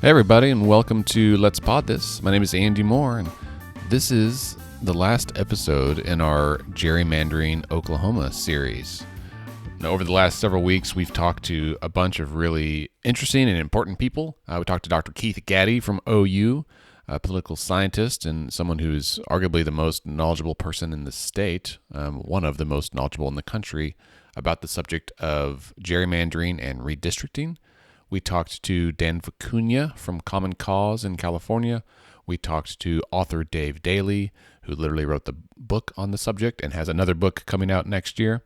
Hey everybody, and welcome to Let's Pod This. My name is Andy Moore, and this is the last episode in our Gerrymandering Oklahoma series. Now, over the last several weeks, we've talked to a bunch of really interesting and important people. We talked to Dr. Katie Fahey from OU, a political scientist and someone who's arguably the most knowledgeable person in the state, one of the most knowledgeable in the country, about the subject of gerrymandering and redistricting. We talked to Dan Vicuña from Common Cause in California. We talked to author Dave Daly, who literally wrote the book on the subject and has another book coming out next year.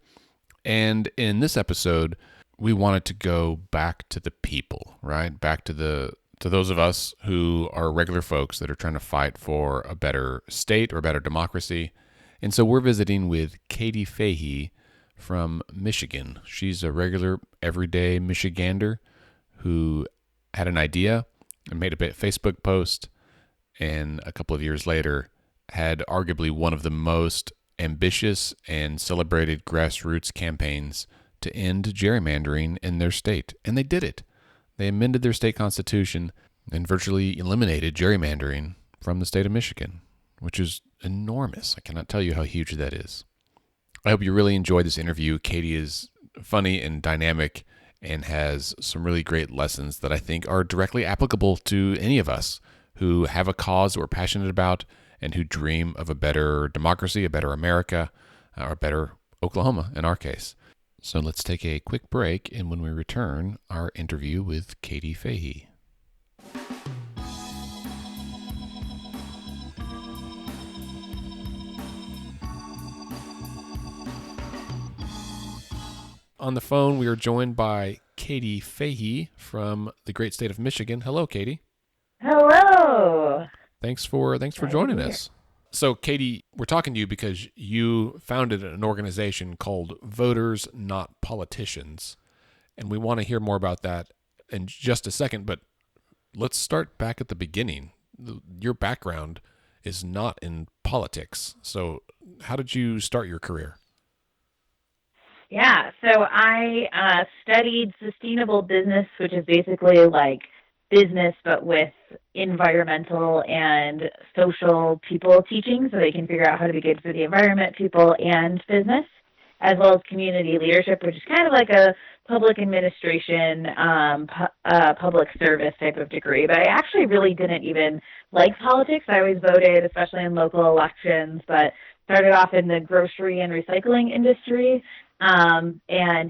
And in this episode, we wanted to go back to the people, right? Back to those of us who are regular folks that are trying to fight for a better state or a better democracy. And so we're visiting with Katie Fahey from Michigan. She's a regular, everyday Michigander who had an idea and made a Facebook post, and a couple of years later had arguably one of the most ambitious and celebrated grassroots campaigns to end gerrymandering in their state. And they did it. They amended their state constitution and virtually eliminated gerrymandering from the state of Michigan, which is enormous. I cannot tell you how huge that is. I hope you really enjoyed this interview. Katie is funny and dynamic and has some really great lessons that I think are directly applicable to any of us who have a cause that we're passionate about and who dream of a better democracy, a better America, or a better Oklahoma in our case. So let's take a quick break, and when we return, our interview with Katie Fahey. On the phone, we are joined by Katie Fahey from the great state of Michigan. Hello, Katie. Hello. Thanks for joining us. So, Katie, we're talking to you because you founded an organization called Voters Not Politicians, and we want to hear more about that in just a second, but let's start back at the beginning. Your background is not in politics, so how did you start your career? Yeah, so I studied sustainable business, which is basically like business but with environmental and social people teaching so they can figure out how to be good for the environment, people, and business, as well as community leadership, which is kind of like a public administration, public service type of degree. But I actually really didn't even like politics. I always voted, especially in local elections, but started off in the grocery and recycling industry. And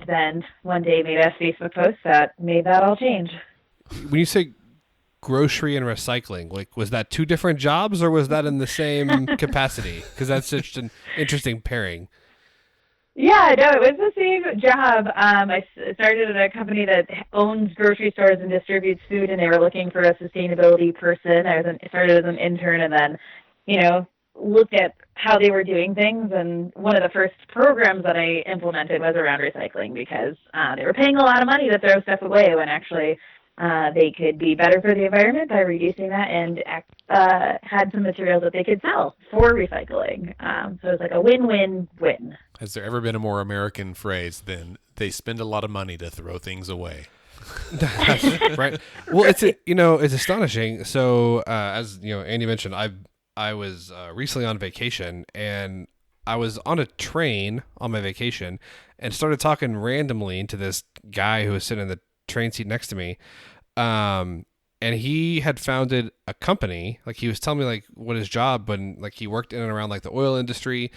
then one day made a Facebook post that made that all change. When you say grocery and recycling, like, was that two different jobs or was that in the same capacity? Because that's such an interesting pairing. Yeah, no, it was the same job. I started at a company that owns grocery stores and distributes food, and they were looking for a sustainability person. I started as an intern and then, looked at how they were doing things, and one of the first programs that I implemented was around recycling because they were paying a lot of money to throw stuff away when actually they could be better for the environment by reducing that and had some materials that they could sell for recycling. So it was like a win-win-win. Has there ever been a more American phrase than they spend a lot of money to throw things away? Right. Well, it's astonishing. So as Andy mentioned, I was recently on vacation, and I was on a train on my vacation and started talking randomly to this guy who was sitting in the train seat next to me. And he had founded a company. Like, he was telling me like what his job, but like he worked in and around like the oil industry,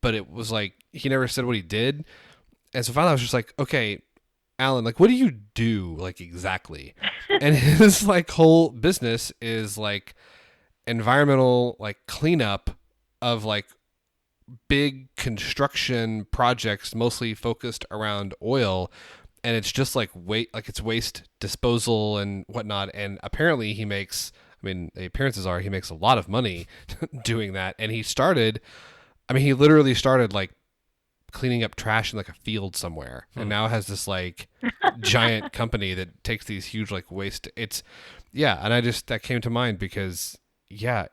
but it was like he never said what he did. And so finally I was just like, okay, Alan, like, what do you do like exactly? And his like whole business is like environmental like cleanup of like big construction projects, mostly focused around oil, and it's just like it's waste disposal and whatnot. And apparently he makes, the appearances are he makes a lot of money doing that. And he literally started like cleaning up trash in like a field somewhere, and now has this like giant company that takes these huge like waste. And that came to mind because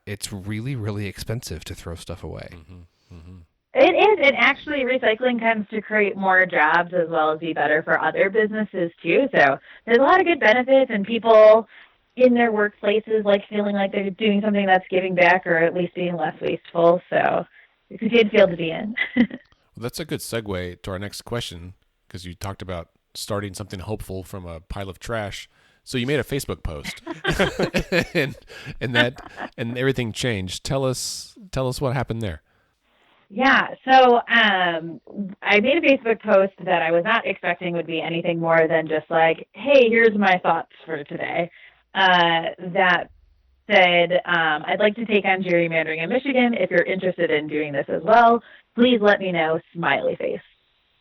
it's really, really expensive to throw stuff away. Mm-hmm. Mm-hmm. It is. And actually, recycling tends to create more jobs as well as be better for other businesses, too. So there's a lot of good benefits, and people, in their workplaces, like feeling like they're doing something that's giving back or at least being less wasteful. So it's a good field to be in. Well, that's a good segue to our next question, because you talked about starting something hopeful from a pile of trash. So you made a Facebook post, and everything changed. Tell us what happened there. Yeah, so I made a Facebook post that I was not expecting would be anything more than just like, hey, here's my thoughts for today. That said, I'd like to take on gerrymandering in Michigan. If you're interested in doing this as well, please let me know, smiley face.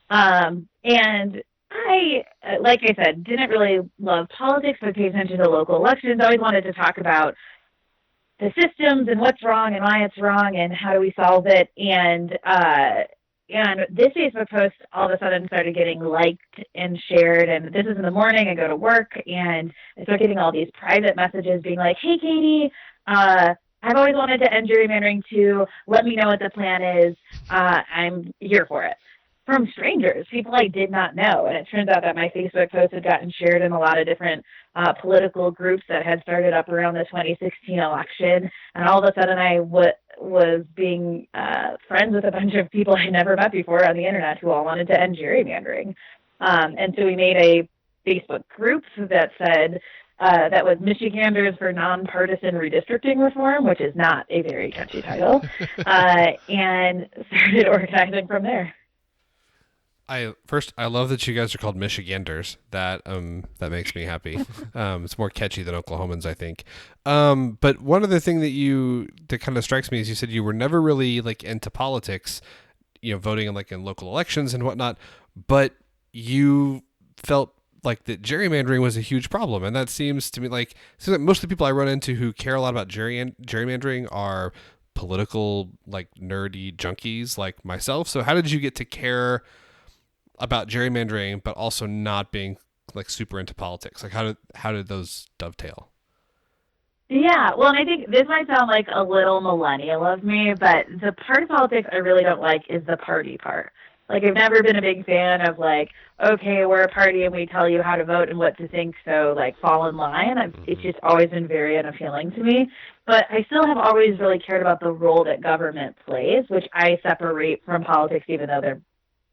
And I, like I said, didn't really love politics, but paid attention to local elections. I always wanted to talk about the systems and what's wrong and why it's wrong and how do we solve it. And this Facebook post all of a sudden started getting liked and shared. And this is in the morning. I go to work and I start getting all these private messages being like, hey, Katie, I've always wanted to end gerrymandering too. Let me know what the plan is. I'm here for it. From strangers, people I did not know. And it turns out that my Facebook post had gotten shared in a lot of different political groups that had started up around the 2016 election. And all of a sudden I was being friends with a bunch of people I never met before on the internet who all wanted to end gerrymandering. And so we made a Facebook group that said, that was Michiganders for Nonpartisan Redistricting Reform, which is not a very catchy title, and started organizing from there. I love that you guys are called Michiganders. That makes me happy. It's more catchy than Oklahomans, I think. But one other thing that kind of strikes me is you said you were never really like into politics, voting in local elections and whatnot, but you felt like that gerrymandering was a huge problem, and that seems to me like most of the people I run into who care a lot about gerrymandering are political, like nerdy junkies like myself. So how did you get to care about gerrymandering, but also not being like super into politics? Like how did those dovetail? Yeah, well, and I think this might sound like a little millennial of me, but the part of politics I really don't like is the party part. Like, I've never been a big fan of like, okay, we're a party and we tell you how to vote and what to think, so like fall in line. It's just always been very unappealing to me. But I still have always really cared about the role that government plays, which I separate from politics, even though they're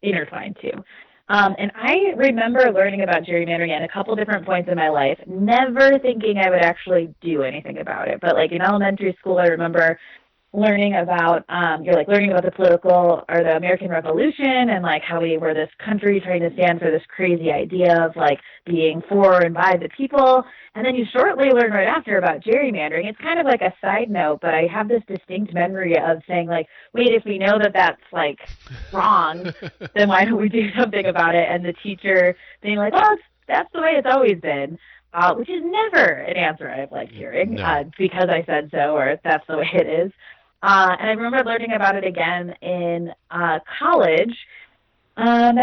intertwined too. And I remember learning about gerrymandering at a couple different points in my life, never thinking I would actually do anything about it. But like in elementary school, I remember learning about learning about the political or the American Revolution and like how we were this country trying to stand for this crazy idea of like being for and by the people. And then you shortly learn right after about gerrymandering. It's kind of like a side note, but I have this distinct memory of saying like, wait, if we know that that's like wrong, then why don't we do something about it? And the teacher being like, well, that's the way it's always been. Which is never an answer I've liked hearing, because I said so, or that's the way it is. And I remember learning about it again in college. And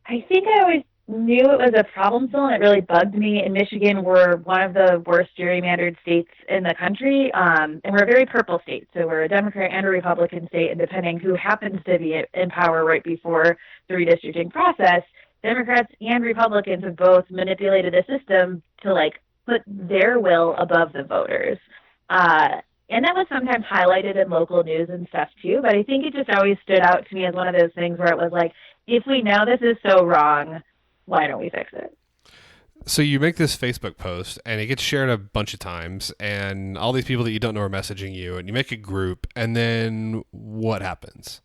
I think I always knew it was a problem still, and it really bugged me. In Michigan, we're one of the worst gerrymandered states in the country, and we're a very purple state. So we're a Democrat and a Republican state, and depending who happens to be in power right before the redistricting process, Democrats and Republicans have both manipulated the system to like put their will above the voters. And that was sometimes highlighted in local news and stuff too, but I think it just always stood out to me as one of those things where it was like, if we know this is so wrong, why don't we fix it? So you make this Facebook post and it gets shared a bunch of times, and all these people that you don't know are messaging you, and you make a group, and then what happens?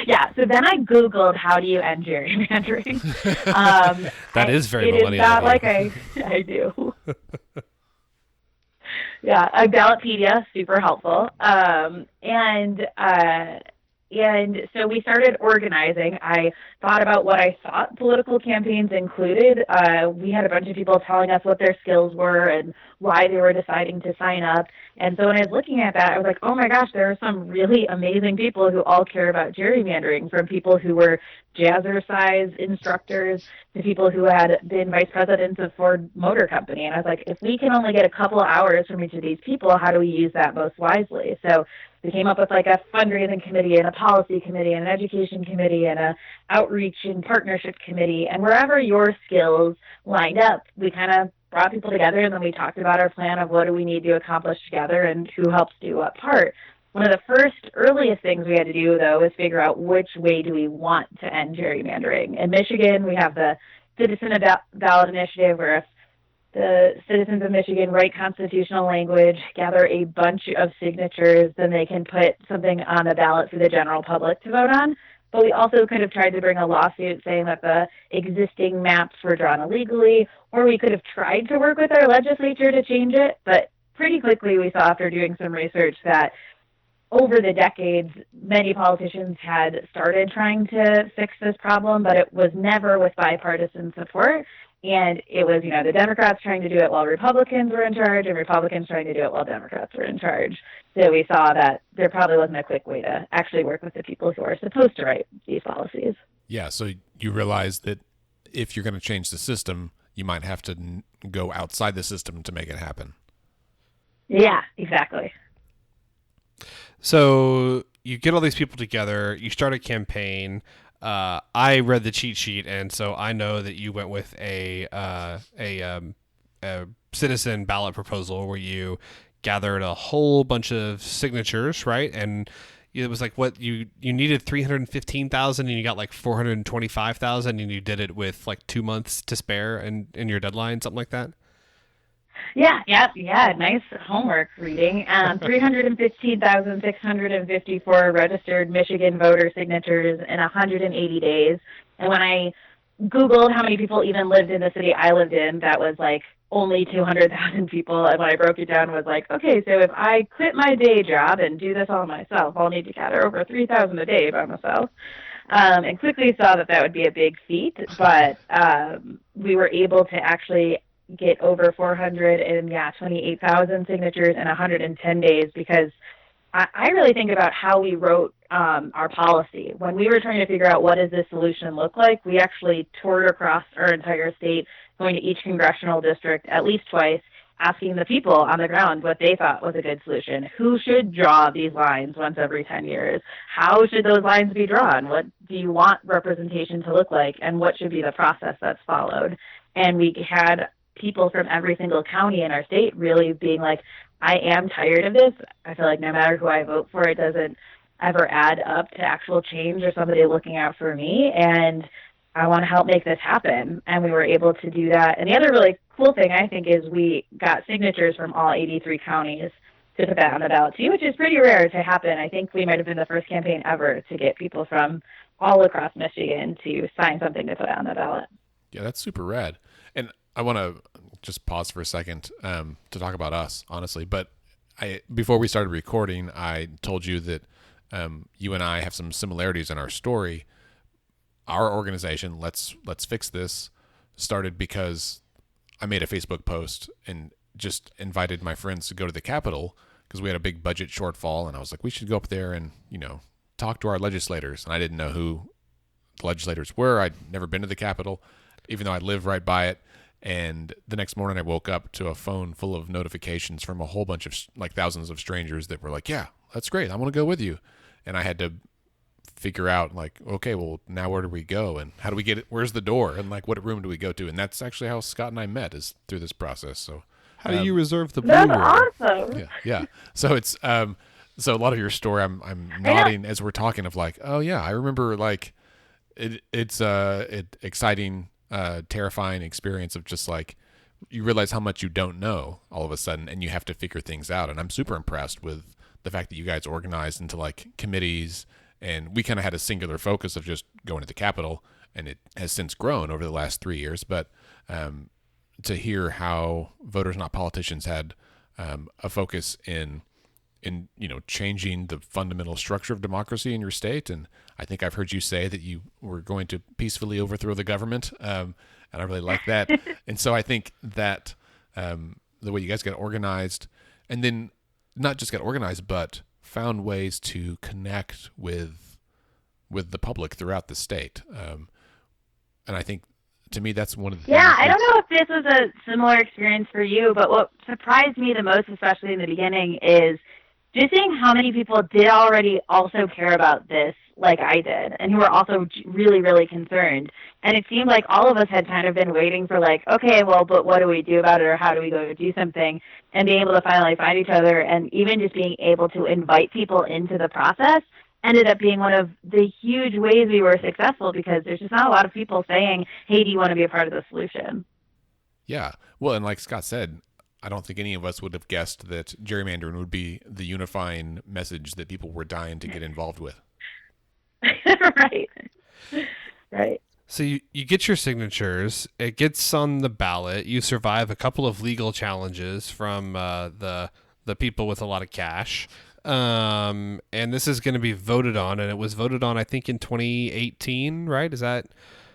Yeah, so then I Googled how do you end gerrymandering. That is very millennial. It is not like I do. Yeah, a Ballotpedia, super helpful. And so we started organizing. I thought about what I thought political campaigns included. We had a bunch of people telling us what their skills were and why they were deciding to sign up. And so when I was looking at that, I was like, oh my gosh, there are some really amazing people who all care about gerrymandering, from people who were jazzercise instructors to people who had been vice presidents of Ford Motor Company. And I was like, if we can only get a couple of hours from each of these people, how do we use that most wisely? So we came up with like a fundraising committee and a policy committee and an education committee and a outreach and partnership committee. And wherever your skills lined up, we kind of brought people together, and then we talked about our plan of what do we need to accomplish together and who helps do what part. One of the first earliest things we had to do, though, is figure out which way do we want to end gerrymandering. In Michigan, we have the Citizen Ballot Initiative, where if the citizens of Michigan write constitutional language, gather a bunch of signatures, then they can put something on the ballot for the general public to vote on. But we also could have tried to bring a lawsuit saying that the existing maps were drawn illegally, or we could have tried to work with our legislature to change it. But pretty quickly we saw after doing some research that over the decades, many politicians had started trying to fix this problem, but it was never with bipartisan support. And it was, the Democrats trying to do it while Republicans were in charge, and Republicans trying to do it while Democrats were in charge. So we saw that there probably wasn't a quick way to actually work with the people who are supposed to write these policies. Yeah, so you realize that if you're going to change the system, you might have to go outside the system to make it happen. Yeah, exactly. So you get all these people together, you start a campaign. I read the cheat sheet, and so I know that you went with a citizen ballot proposal where you gathered a whole bunch of signatures, right? And it was like what you needed 315,000, and you got like 425,000, and you did it with like 2 months to spare in your deadline, something like that. Yeah. Nice homework reading. 315,654 registered Michigan voter signatures in 180 days. And when I Googled how many people even lived in the city I lived in, that was like only 200,000 people. And when I broke it down, it was like, okay, so if I quit my day job and do this all myself, I'll need to gather over 3,000 a day by myself. And quickly saw that would be a big feat, but we were able to actually get over 428,000 signatures in 110 days, because I really think about how we wrote our policy. When we were trying to figure out what does this solution look like, we actually toured across our entire state, going to each congressional district at least twice, asking the people on the ground what they thought was a good solution. Who should draw these lines once every 10 years? How should those lines be drawn? What do you want representation to look like? And what should be the process that's followed? And we had people from every single county in our state really being like, I am tired of this. I feel like no matter who I vote for, it doesn't ever add up to actual change or somebody looking out for me. And I want to help make this happen. And we were able to do that. And the other really cool thing, I think, is we got signatures from all 83 counties to put that on the ballot too, which is pretty rare to happen. I think we might have been the first campaign ever to get people from all across Michigan to sign something to put on the ballot. Yeah, that's super rad. And I want to just pause for a second to talk about us, honestly. But before we started recording, I told you that you and I have some similarities in our story. Our organization, Let's Fix This, started because I made a Facebook post and just invited my friends to go to the Capitol because we had a big budget shortfall. And I was like, we should go up there and, talk to our legislators. And I didn't know who the legislators were. I'd never been to the Capitol, even though I live right by it. And the next morning I woke up to a phone full of notifications from a whole bunch of thousands of strangers that were like, yeah, that's great. I want to go with you. And I had to figure out okay, well, now where do we go? And how do we get it? Where's the door? And what room do we go to? And that's actually how Scott and I met, is through this process. So how do you reserve the blue That's room? awesome. Yeah. So it's, so a lot of your story, I'm nodding as we're talking of oh yeah, I remember it's exciting, terrifying experience of just you realize how much you don't know all of a sudden, and you have to figure things out. And I'm super impressed with the fact that you guys organized into committees, and we kind of had a singular focus of just going to the Capitol, and it has since grown over the last 3 years. But to hear how Voters Not Politicians had a focus in changing the fundamental structure of democracy in your state. And I think I've heard you say that you were going to peacefully overthrow the government. And I really like that. And so I think that the way you guys got organized, and then not just got organized, but found ways to connect with the public throughout the state. And I think, to me, that's one of the things. Yeah, I don't know if this was a similar experience for you, but what surprised me the most, especially in the beginning, is just seeing how many people did already also care about this like I did, and who were also really, really concerned. And it seemed like all of us had kind of been waiting for like, okay, well, but what do we do about it, or how do we go do something? And being able to finally find each other, and even just being able to invite people into the process ended up being one of the huge ways we were successful, because there's just not a lot of people saying, hey, do you want to be a part of the solution? Yeah. Well, and like Scott said, I don't think any of us would have guessed that gerrymandering would be the unifying message that people were dying to get involved with. Right. Right. So you get your signatures, it gets on the ballot, you survive a couple of legal challenges from the people with a lot of cash. And this is going to be voted on, and it was voted on, I think, in 2018, right? Is that?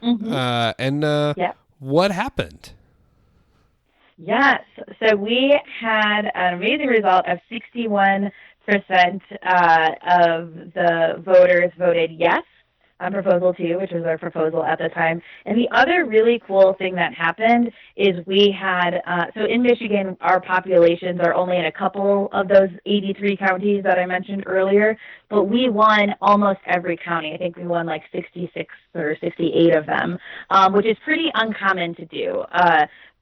Mm-hmm. Yeah. What happened? Yes. So we had an amazing result of 61% of the voters voted yes on Proposal 2, which was our proposal at the time. And the other really cool thing that happened is we had, so in Michigan, our populations are only in a couple of those 83 counties that I mentioned earlier, but we won almost every county. I think we won like 66 or 68 of them, which is pretty uncommon to do.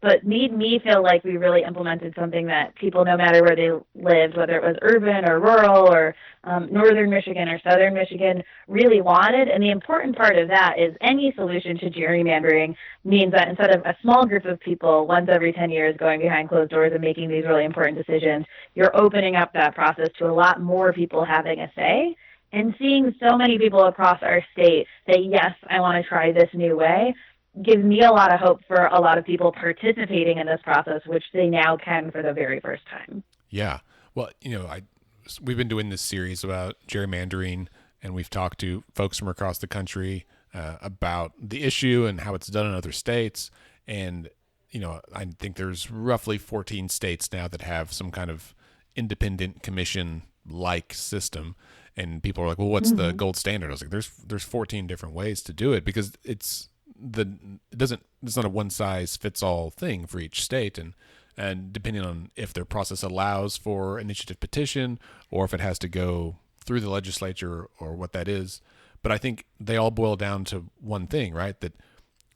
But made me feel like we really implemented something that people, no matter where they lived, whether it was urban or rural or northern Michigan or southern Michigan, really wanted. And the important part of that is any solution to gerrymandering means that instead of a small group of people once every 10 years going behind closed doors and making these really important decisions, you're opening up that process to a lot more people having a say. And seeing so many people across our state say, yes, I want to try this new way, gives me a lot of hope for a lot of people participating in this process, which they now can for the very first time. Yeah. Well, we've been doing this series about gerrymandering, and we've talked to folks from across the country about the issue and how it's done in other states. And, I think there's roughly 14 states now that have some kind of independent commission-like system. And people are like, well, what's the gold standard? I was like, there's 14 different ways to do it, because it's not a one size fits all thing for each state, and depending on if their process allows for initiative petition or if it has to go through the legislature or what that is. But I think they all boil down to one thing, right? That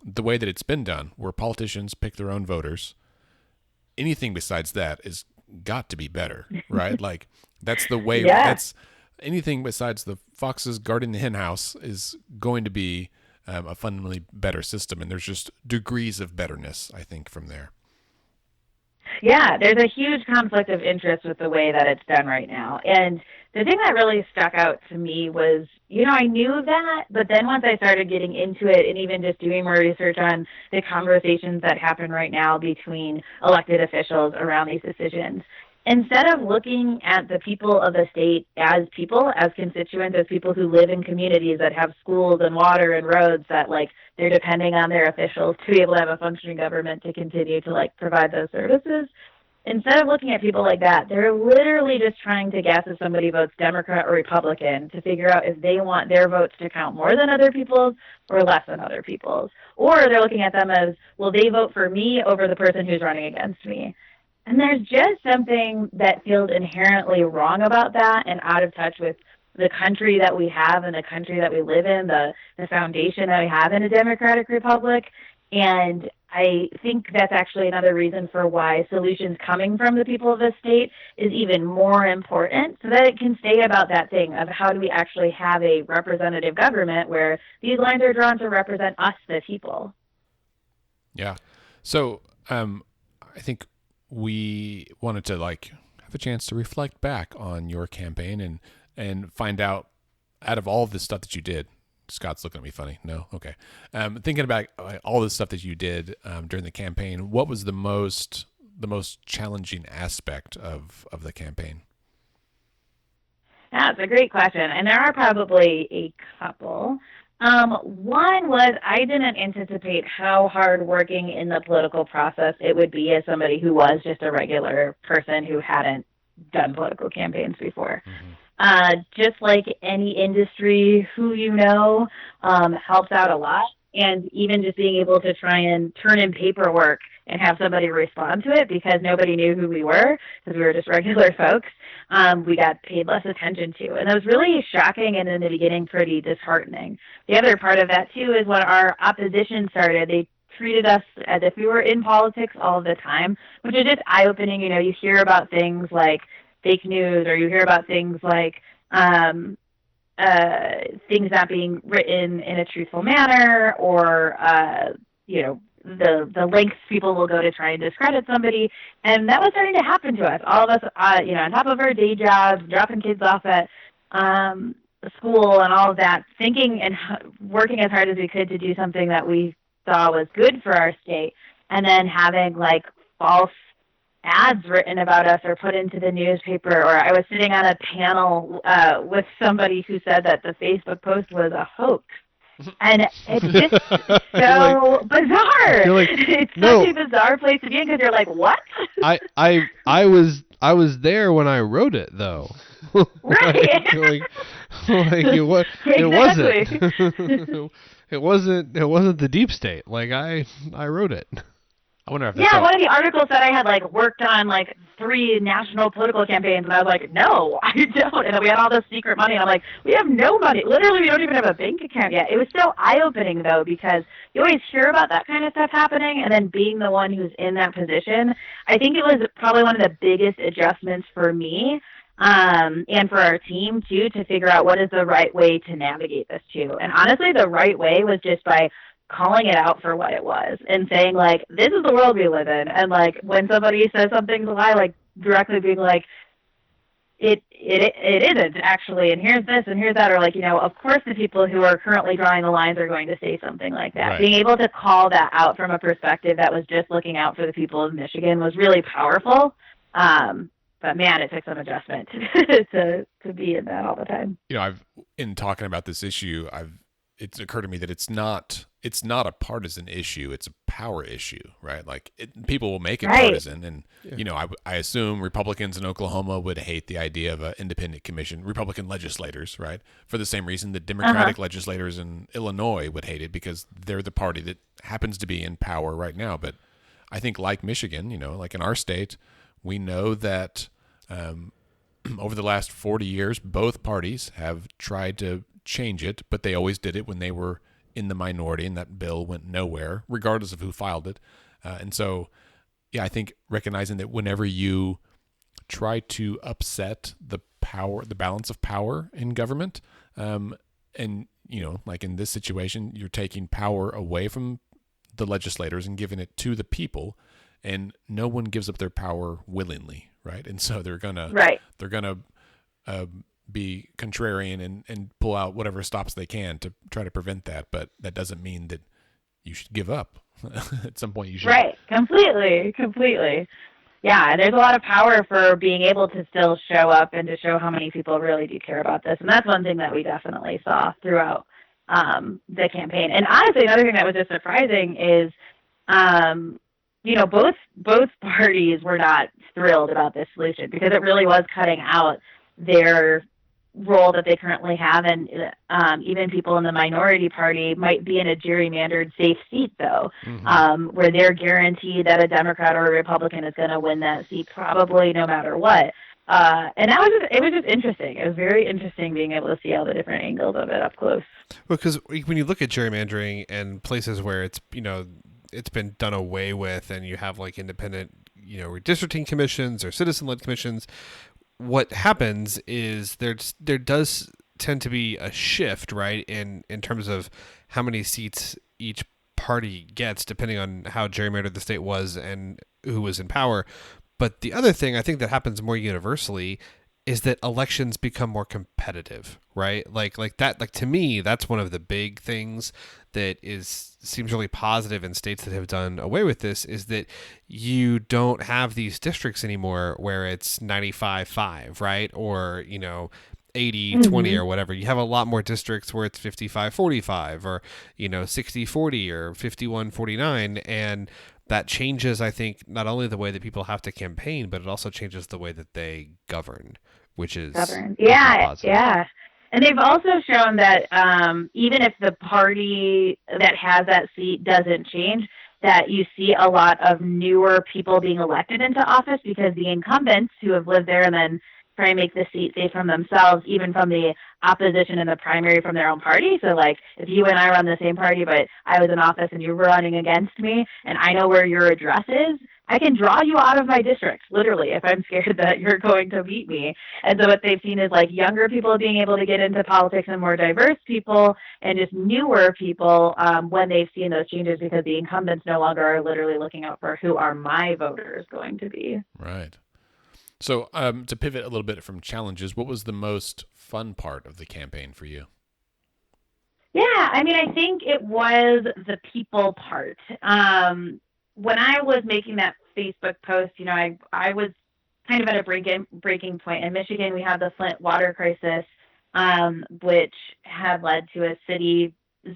the way that it's been done, where politicians pick their own voters, anything besides that is got to be better, right? Like that's the way. Yeah. That's anything besides the foxes guarding the hen house is going to be a fundamentally better system, and there's just degrees of betterness, I think, from there. Yeah, there's a huge conflict of interest with the way that it's done right now. And the thing that really stuck out to me was, I knew that, but then once I started getting into it and even just doing more research on the conversations that happen right now between elected officials around these decisions, instead of looking at the people of the state as people, as constituents, as people who live in communities that have schools and water and roads that they're depending on their officials to be able to have a functioning government to continue to provide those services, instead of looking at people like that, they're literally just trying to guess if somebody votes Democrat or Republican to figure out if they want their votes to count more than other people's or less than other people's. Or they're looking at them as, will they vote for me over the person who's running against me? And there's just something that feels inherently wrong about that and out of touch with the country that we have and the country that we live in, the foundation that we have in a democratic republic. And I think that's actually another reason for why solutions coming from the people of the state is even more important, so that it can stay about that thing of how do we actually have a representative government where these lines are drawn to represent us, the people. Yeah. So I think we wanted to have a chance to reflect back on your campaign and find out of all of this stuff that you did. Scott's looking at me funny. No? Okay. Thinking about all this stuff that you did during the campaign, what was the most challenging aspect of the campaign? That's a great question, and there are probably a couple. One was I didn't anticipate how hard working in the political process it would be as somebody who was just a regular person who hadn't done political campaigns before. Mm-hmm. Just like any industry, who helps out a lot. And even just being able to try and turn in paperwork and have somebody respond to it because nobody knew who we were because we were just regular folks we got paid less attention to. And that was really shocking and in the beginning pretty disheartening. The other part of that, too, is when our opposition started, they treated us as if we were in politics all the time, which is just eye-opening. You know, you hear about things like fake news, or you hear about things like things not being written in a truthful manner, or you know, the lengths people will go to try and discredit somebody. And that was starting to happen to us. All of us, you know, on top of our day jobs, dropping kids off at school and all of that, thinking and working as hard as we could to do something that we saw was good for our state, and then having like false ads written about us or put into the newspaper. Or I was sitting on a panel with somebody who said that the Facebook post was a hoax. And it's just so bizarre. It's such a bizarre place to be in, because you're like, what? I was there when I wrote it, though. Right. It wasn't the deep state. Like I wrote it. I wonder if one of the articles said I had like worked on like 3 national political campaigns, and I was like, no, I don't. And then we had all this secret money, and I'm like, we have no money. Literally, we don't even have a bank account yet. It was so eye-opening, though, because you always hear about that kind of stuff happening, and then being the one who's in that position, I think it was probably one of the biggest adjustments for me, and for our team, too, to figure out what is the right way to navigate this, too. And honestly, the right way was just by calling it out for what it was and saying, like, this is the world we live in. And, like, when somebody says something's a lie, like, directly being like, it isn't, actually, and here's this and here's that. Or, like, you know, of course the people who are currently drawing the lines are going to say something like that. Right. Being able to call that out from a perspective that was just looking out for the people of Michigan was really powerful. But man, it took some adjustment to be in that all the time. You know, in talking about this issue, it's occurred to me that it's not a partisan issue. It's a power issue, right? Like people will make it partisan. And, you know, I assume Republicans in Oklahoma would hate the idea of an independent commission, Republican legislators, right? For the same reason that Democratic legislators in Illinois would hate it, because they're the party that happens to be in power right now. But I think, like Michigan, you know, like in our state, we know that over the last 40 years, both parties have tried to change it, but they always did it when they were in the minority, and that bill went nowhere, regardless of who filed it. And so, yeah, I think recognizing that whenever you try to upset the balance of power in government, and, you know, like in this situation, you're taking power away from the legislators and giving it to the people, and no one gives up their power willingly, right? And so they're gonna be contrarian and pull out whatever stops they can to try to prevent that. But that doesn't mean that you should give up. At some point you should. Right. Completely. Yeah. There's a lot of power for being able to still show up and to show how many people really do care about this. And that's one thing that we definitely saw throughout the campaign. And honestly, another thing that was just surprising is, you know, both parties were not thrilled about this solution, because it really was cutting out their role that they currently have. And even people in the minority party might be in a gerrymandered safe seat, though, where they're guaranteed that a Democrat or a Republican is going to win that seat probably no matter what. And it was just interesting. It was very interesting being able to see all the different angles of it up close. Well, because when you look at gerrymandering and places where it's, you know, it's been done away with, and you have like independent, you know, redistricting commissions or citizen-led commissions, what happens is there does tend to be a shift, right, in terms of how many seats each party gets, depending on how gerrymandered the state was and who was in power. But the other thing I think that happens more universally is that elections become more competitive, right? Like that, like to me, that's one of the big things that seems really positive in states that have done away with this, is that you don't have these districts anymore where it's 95-5, right? Or, you know, 80-20 or whatever. You have a lot more districts where it's 55-45 or, you know, 60-40 or 51-49. And that changes, I think, not only the way that people have to campaign, but it also changes the way that they govern, which is positive. Yeah. And they've also shown that even if the party that has that seat doesn't change, that you see a lot of newer people being elected into office, because the incumbents who have lived there and then try and make the seat safe from themselves, even from the opposition in the primary from their own party. So like if you and I run the same party, but I was in office and you were running against me and I know where your address is, I can draw you out of my district, literally, if I'm scared that you're going to beat me. And so what they've seen is like younger people being able to get into politics and more diverse people and just newer people when they've seen those changes, because the incumbents no longer are literally looking out for who are my voters going to be. Right. So to pivot a little bit from challenges, what was the most fun part of the campaign for you? Yeah, I mean, I think it was the people part. When I was making that Facebook post, you know, I was kind of at a breaking point. In Michigan, we have the Flint water crisis, which had led to a city's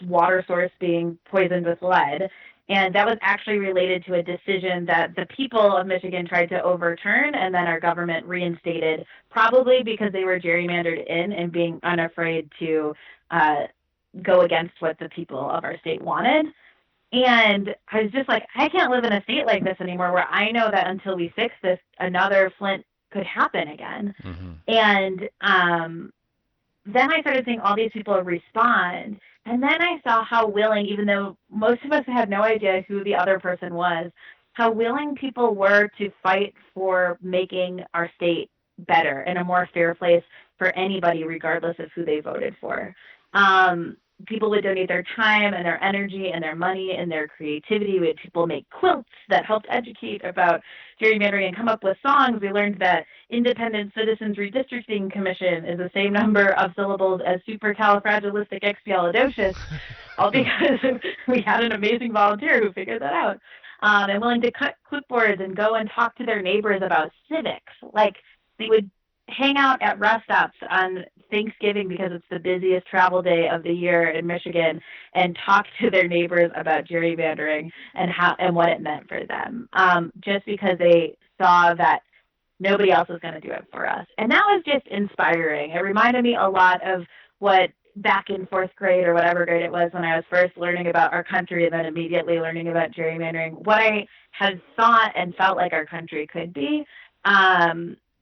water source being poisoned with lead. And that was actually related to a decision that the people of Michigan tried to overturn, and then our government reinstated, probably because they were gerrymandered in and being unafraid to go against what the people of our state wanted. And I was just like, I can't live in a state like this anymore, where I know that until we fix this, another Flint could happen again. Mm-hmm. And then I started seeing all these people respond. And then I saw how willing, even though most of us had no idea who the other person was, how willing people were to fight for making our state better and a more fair place for anybody, regardless of who they voted for. People would donate their time and their energy and their money and their creativity. We had people make quilts that helped educate about gerrymandering and come up with songs. We learned that Independent Citizens Redistricting Commission is the same number of syllables as supercalifragilisticexpialidocious, all because we had an amazing volunteer who figured that out. And willing to cut clipboards and go and talk to their neighbors about civics. Like they would hang out at rest stops on Thanksgiving, because it's the busiest travel day of the year in Michigan, and talk to their neighbors about gerrymandering and how and what it meant for them, just because they saw that nobody else was going to do it for us. And that was just inspiring. It reminded me a lot of what back in fourth grade or whatever grade it was when I was first learning about our country and then immediately learning about gerrymandering, what I had thought and felt like our country could be.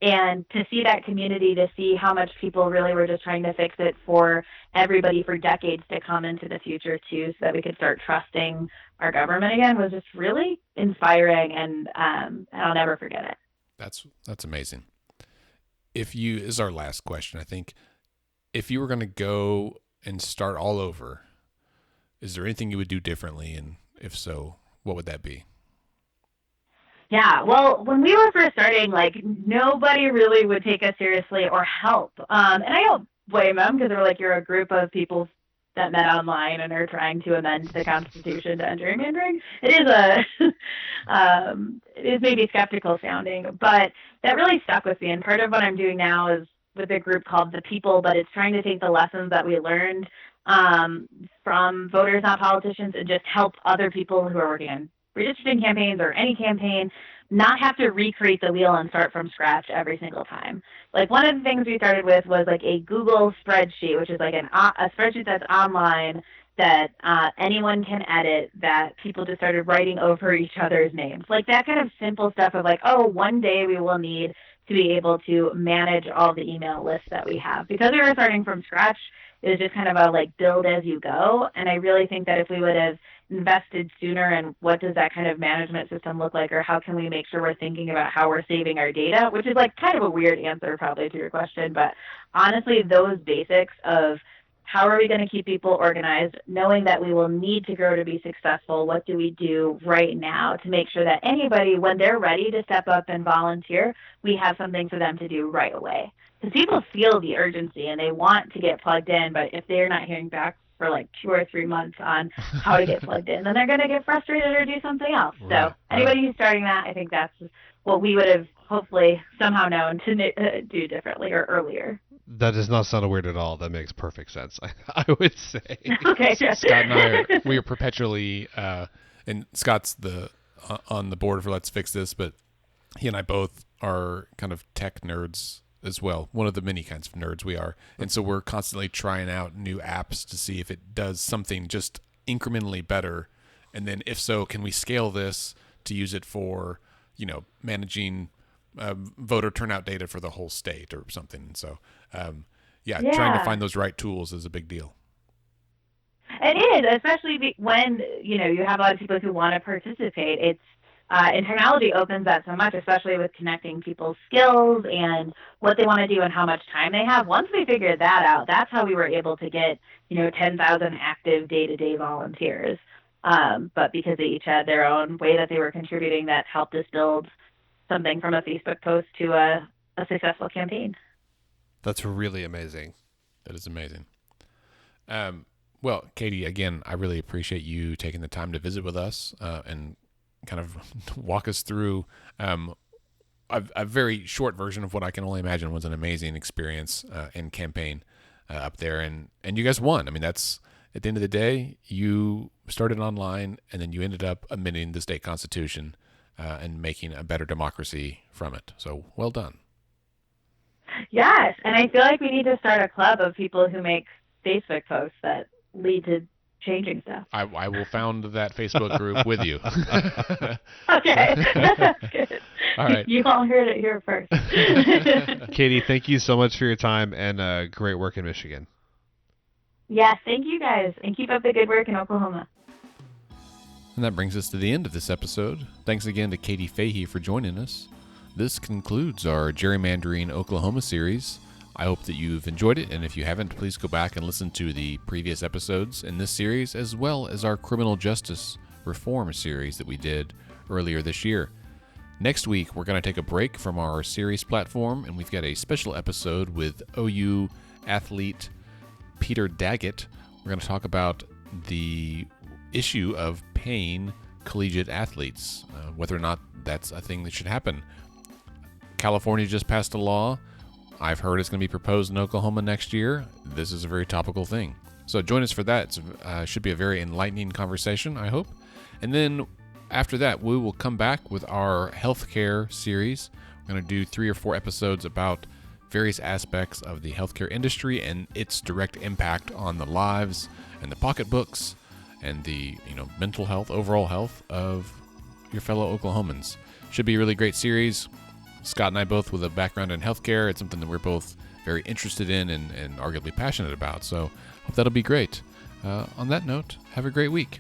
And to see that community, to see how much people really were just trying to fix it for everybody for decades to come into the future too, so that we could start trusting our government again, was just really inspiring, and I'll never forget it. That's amazing. This is our last question, I think. If you were going to go and start all over, is there anything you would do differently? And if so, what would that be? Yeah, well, when we were first starting, like, nobody really would take us seriously or help. And I don't blame them, because they're like, you're a group of people that met online and are trying to amend the Constitution to end gerrymandering. It is maybe skeptical sounding, but that really stuck with me. And part of what I'm doing now is with a group called The People, but it's trying to take the lessons that we learned from voters, not politicians, and just help other people who are working on redistricting campaigns or any campaign not have to recreate the wheel and start from scratch every single time. Like one of the things we started with was like a Google spreadsheet, which is like a spreadsheet that's online that anyone can edit, that people just started writing over each other's names. Like that kind of simple stuff of like, oh, one day we will need to be able to manage all the email lists that we have. Because we were starting from scratch, it was just kind of a like build as you go. And I really think that if we would have invested sooner in what does that kind of management system look like, or how can we make sure we're thinking about how we're saving our data, which is like kind of a weird answer probably to your question, but honestly, those basics of how are we going to keep people organized, knowing that we will need to grow to be successful, what do we do right now to make sure that anybody, when they're ready to step up and volunteer, we have something for them to do right away. Because people feel the urgency and they want to get plugged in, but if they're not hearing back for like 2 or 3 months on how to get plugged in, then they're going to get frustrated or do something else. So anybody who's starting that, I think that's what we would have hopefully somehow known to do differently or earlier. That does not sound weird at all. That makes perfect sense, I would say. Okay, yeah. Scott and I we are perpetually, and Scott's on the board for Let's Fix This, but he and I both are kind of tech nerds as well. One of the many kinds of nerds we are. And so we're constantly trying out new apps to see if it does something just incrementally better. And then if so, can we scale this to use it for, managing voter turnout data for the whole state or something. And so, Yeah. trying to find those right tools is a big deal. It is, especially when you have a lot of people who want to participate. It's and technology opens that so much, especially with connecting people's skills and what they want to do and how much time they have. Once we figured that out, that's how we were able to get 10,000 active day-to-day volunteers. But because they each had their own way that they were contributing, that helped us build something from a Facebook post to a successful campaign. That's really amazing. That is amazing. Well, Katie, again, I really appreciate you taking the time to visit with us and kind of walk us through a very short version of what I can only imagine was an amazing experience and campaign up there. And you guys won. I mean, that's at the end of the day, you started online and then you ended up amending the state constitution and making a better democracy from it. So well done. Yes, and I feel like we need to start a club of people who make Facebook posts that lead to changing stuff. I will found that Facebook group with you. Okay, that's good. All right. You all heard it here first. Katie, thank you so much for your time and great work in Michigan. Yes, thank you guys, and keep up the good work in Oklahoma. And that brings us to the end of this episode. Thanks again to Katie Fahey for joining us. This concludes our Gerrymandering Oklahoma series. I hope that you've enjoyed it, and if you haven't, please go back and listen to the previous episodes in this series, as well as our criminal justice reform series that we did earlier this year. Next week, we're going to take a break from our series platform, and we've got a special episode with OU athlete Peter Daggett. We're going to talk about the issue of paying collegiate athletes, whether or not that's a thing that should happen. California just passed a law. I've heard it's going to be proposed in Oklahoma next year. This is a very topical thing. So join us for that. It should be a very enlightening conversation, I hope. And then after that, we will come back with our healthcare series. We're going to do 3 or 4 episodes about various aspects of the healthcare industry and its direct impact on the lives and the pocketbooks and the mental health, overall health of your fellow Oklahomans. Should be a really great series. Scott and I both with a background in healthcare. It's something that we're both very interested in and arguably passionate about. So hope that'll be great. On that note, have a great week.